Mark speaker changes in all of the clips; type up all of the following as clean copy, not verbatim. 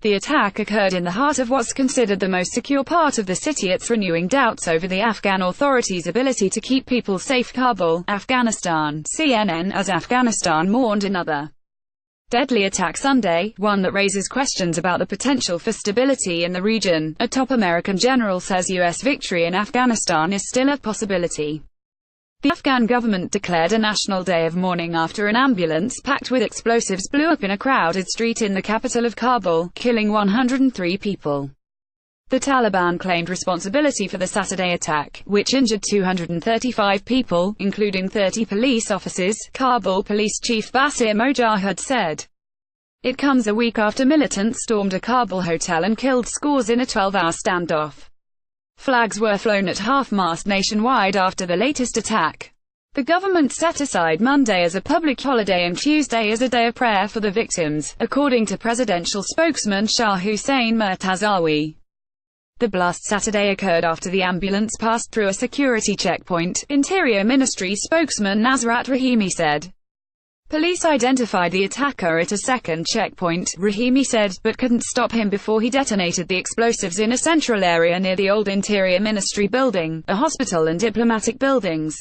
Speaker 1: The attack occurred in the heart of what's considered the most secure part of the city. It's renewing doubts over the Afghan authorities' ability to keep people safe. Kabul, Afghanistan. CNN. As Afghanistan mourned another deadly attack Sunday, one that raises questions about the potential for stability in the region, a top American general says U.S. victory in Afghanistan is still a possibility. The Afghan government declared a national day of mourning after an ambulance packed with explosives blew up in a crowded street in the capital of Kabul, killing 103 people. The Taliban claimed responsibility for the Saturday attack, which injured 235 people, including 30 police officers, Kabul Police Chief Basir Mojahid said. It comes a week after militants stormed a Kabul hotel and killed scores in a 12-hour standoff. Flags were flown at half-mast nationwide after the latest attack. The government set aside Monday as a public holiday and Tuesday as a day of prayer for the victims, according to presidential spokesman Shah Hussein Murtazawi. The blast Saturday occurred after the ambulance passed through a security checkpoint, Interior Ministry spokesman Nazrat Rahimi said. Police identified the attacker at a second checkpoint, Rahimi said, but couldn't stop him before he detonated the explosives in a central area near the old Interior Ministry building, a hospital and diplomatic buildings.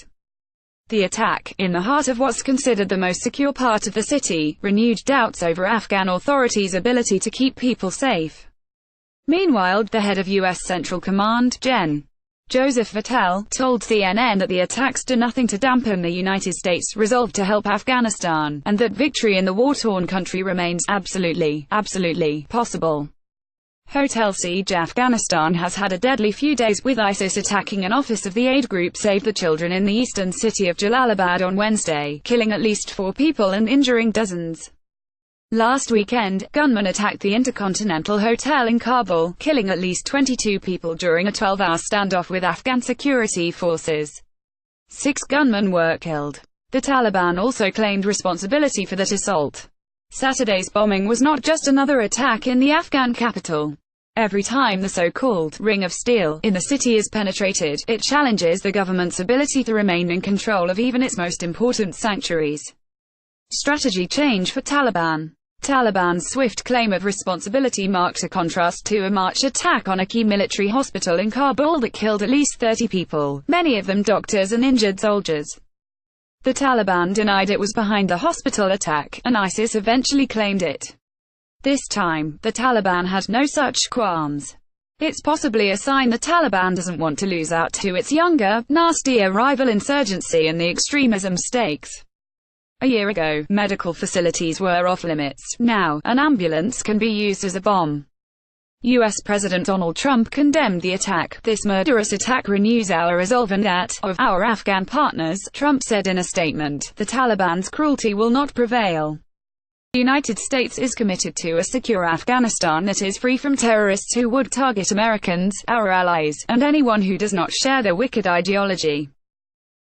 Speaker 1: The attack, in the heart of what's considered the most secure part of the city, renewed doubts over Afghan authorities' ability to keep people safe. Meanwhile, the head of U.S. Central Command, Gen. Joseph Vattel, told CNN that the attacks do nothing to dampen the United States' resolve to help Afghanistan, and that victory in the war-torn country remains absolutely possible. Hotel Siege Afghanistan has had a deadly few days, with ISIS attacking an office of the aid group Save the Children in the eastern city of Jalalabad on Wednesday, killing at least 4 people and injuring dozens. Last weekend, gunmen attacked the Intercontinental Hotel in Kabul, killing at least 22 people during a 12-hour standoff with Afghan security forces. 6 gunmen were killed. The Taliban also claimed responsibility for that assault. Saturday's bombing was not just another attack in the Afghan capital. Every time the so-called Ring of Steel in the city is penetrated, it challenges the government's ability to remain in control of even its most important sanctuaries. Strategy change for Taliban. Taliban's swift claim of responsibility marked a contrast to a March attack on a key military hospital in Kabul that killed at least 30 people, many of them doctors and injured soldiers. The Taliban denied it was behind the hospital attack, and ISIS eventually claimed it. This time, the Taliban had no such qualms. It's possibly a sign the Taliban doesn't want to lose out to its younger, nastier rival insurgency and the extremism stakes. A year ago, medical facilities were off-limits. Now, an ambulance can be used as a bomb. U.S. President Donald Trump condemned the attack. This murderous attack renews our resolve and that of our Afghan partners, Trump said in a statement. The Taliban's cruelty will not prevail. The United States is committed to a secure Afghanistan that is free from terrorists who would target Americans, our allies, and anyone who does not share their wicked ideology.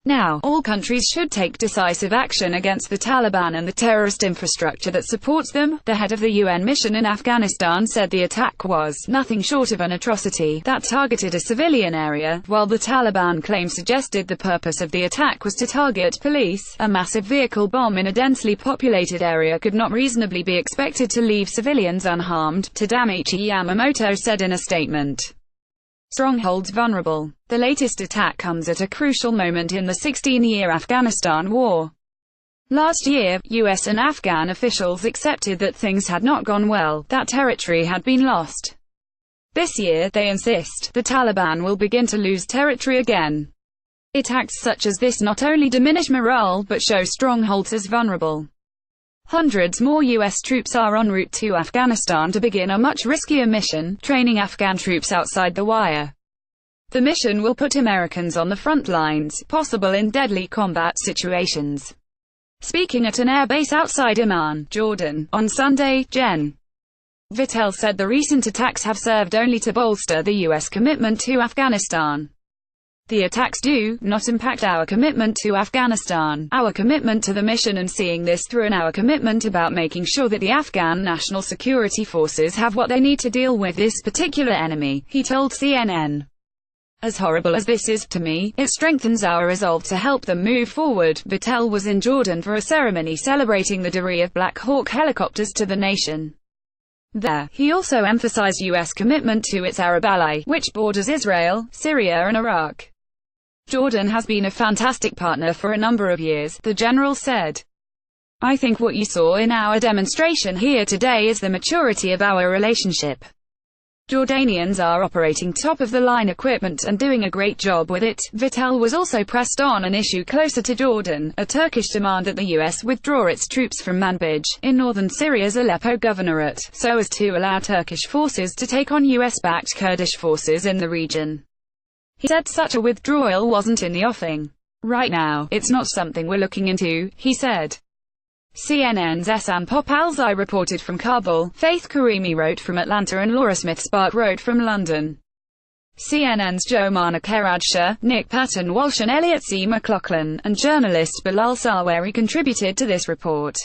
Speaker 1: Now, all countries should take decisive action against the Taliban and the terrorist infrastructure that supports them, the head of the UN mission in Afghanistan said. The attack was nothing short of an atrocity that targeted a civilian area, while the Taliban claim suggested the purpose of the attack was to target police. A massive vehicle bomb in a densely populated area could not reasonably be expected to leave civilians unharmed, Tadamichi Yamamoto said in a statement. Strongholds vulnerable. The latest attack comes at a crucial moment in the 16-year Afghanistan war. Last year, U.S. and Afghan officials accepted that things had not gone well, that territory had been lost. This year, they insist, the Taliban will begin to lose territory again. Attacks such as this not only diminish morale but show strongholds as vulnerable. Hundreds more U.S. troops are en route to Afghanistan to begin a much riskier mission, training Afghan troops outside the wire. The mission will put Americans on the front lines, possible in deadly combat situations. Speaking at an airbase outside Amman, Jordan, on Sunday, Gen. Vattel said the recent attacks have served only to bolster the U.S. commitment to Afghanistan. The attacks do not impact our commitment to Afghanistan, our commitment to the mission and seeing this through, and our commitment about making sure that the Afghan National Security Forces have what they need to deal with this particular enemy, he told CNN. As horrible as this is to me, it strengthens our resolve to help them move forward. Vattel was in Jordan for a ceremony celebrating the delivery of Black Hawk helicopters to the nation. There, he also emphasized U.S. commitment to its Arab ally, which borders Israel, Syria and Iraq. Jordan has been a fantastic partner for a number of years, the general said. I think what you saw in our demonstration here today is the maturity of our relationship. Jordanians are operating top-of-the-line equipment and doing a great job with it. Vittel was also pressed on an issue closer to Jordan, a Turkish demand that the U.S. withdraw its troops from Manbij, in northern Syria's Aleppo governorate, so as to allow Turkish forces to take on U.S.-backed Kurdish forces in the region. He said such a withdrawal wasn't in the offing. Right now, it's not something we're looking into, he said. CNN's Ehsan Popalzai reported from Kabul, Faith Karimi wrote from Atlanta and Laura Smith-Spark wrote from London. CNN's Jomana Keradsha, Nick Patton Walsh and Elliot C. McLaughlin, and journalist Bilal Salwari contributed to this report.